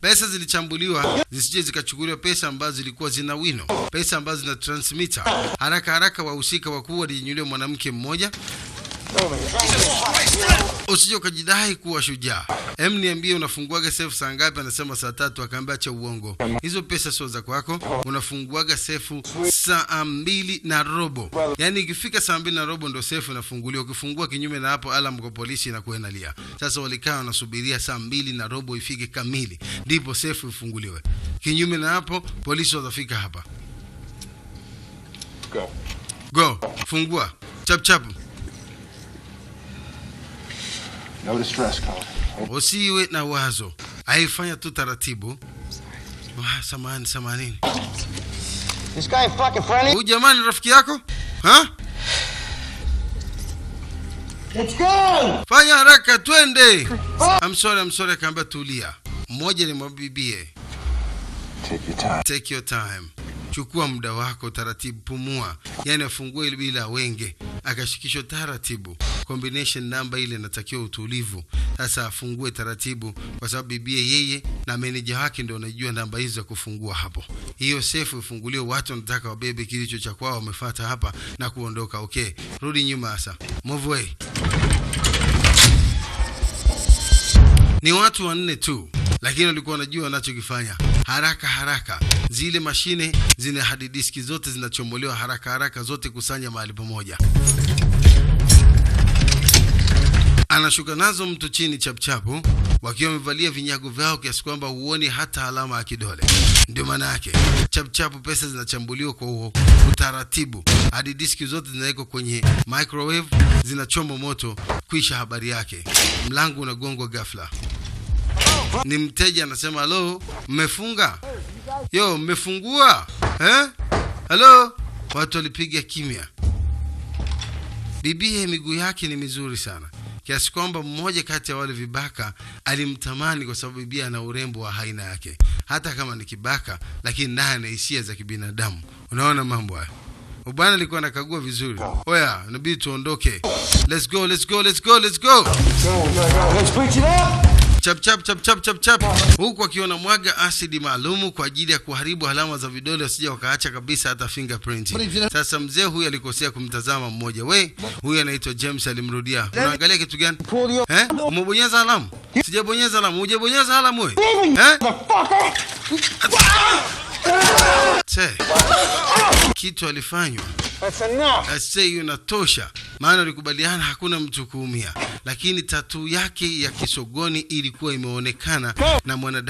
Pesa zilichambuliwa zisije zikachukuliwa, pesa ambazo zilikuwa zina wino, pesa ambazo zina transmitter. Haraka wahusika wakuu walinyuliwa mwanamke mmoja. Usije ukajidai kuwa shujaa. Niambie unafunguaga safe saa ngapi? Anasema saa 3. Akaambia acha uongo. Hizo pesa sio za kwako. Unafunguaga safe saa 2:15. Yaani ikifika saa 2:15 ndio safe inafunguliwa. Ukifungua kinyume na hapo alarm kwa polisi inakuwa inalia. Sasa walikaa wanasubiria saa 2:15 ifike kamili ndipo safe ifunguliwe. Kinyume na hapo polisi watafika hapa. Go. Fungua. Chap. No distress code. Usiwe na wazo. Haifanya tu taratibu. Samahani. This guy fucking friendly. Huyu jamani rafiki yako? Let's go. Fanya haraka twende. I'm sorry kaamba tulia. Mmoja ni mbibie. Take your time. Chukua muda wako taratibu, pumua. Yaani afungue ile bila wenge. Akashikisho taratibu. Combination number ile inatakiwa utulivu. Sasa afungue taratibu kwa sababu bibie yeye na manager wake ndio wanajua namba hizo za kufungua hapo. Hiyo safe ifunguliwe, watu wanataka wabebe kilicho cha kwao, wamefuata hapa na kuondoka. Okay, rudi nyuma sasa. Move away. Ni watu 4 tu, lakini walikuwa wanajua wanachokifanya. Haraka. Zile mashine zina hard disk zote zinachomolewa haraka zote kusanya mahali pamoja. Anashuka nazo mtu chini chapchapu wakiwa wamevalia vinyago vyao kiasi kwamba huoni hata alama ya kidole. Ndio maana yake. Chapchapu pesa zinachambuliwa kwa utaratibu. Hadi diski zote zinawekwa kwenye microwave, zinachomwa moto, kuisha habari yake. Mlango unagongwa ghafla. Ni mteja anasema, "Hello, mmefunga?" "Yo, mmefungua?" "Hello?" Watu walipiga kimya. Bibi miguu yake ni mizuri sana. Kiasi kwamba mmoja kati ya wale vibaka alimtamani kwa sababu bibi ana urembo wa aina yake. Hata kama ni kibaka lakini naye ana hisia za kibinadamu. Unaona mambo haya. Bwana alikuwa anakagua vizuri. Oya, inabidi tuondoke. Let's go. Let's preach it up. Chap. Huku akiona mwaga asidi maalumu kwa ajili ya kuharibu alama za vidole usije wakaacha kabisa hata fingerprint. Sasa mzee huyu alikosea kumtazama mmoja. Huyu anaitwa James alimrudia. Unaangalia kitu gani? Umebonyeza alamu? Sijabonyeza alamu. Hujabonyeza alamu wewe? Kitu alifanywa. Asei unatosha. Maana walikubaliana hakuna mtu kuumia. Lakini tatu yake ya kisogoni ilikuwa imeonekana na mwanadamu.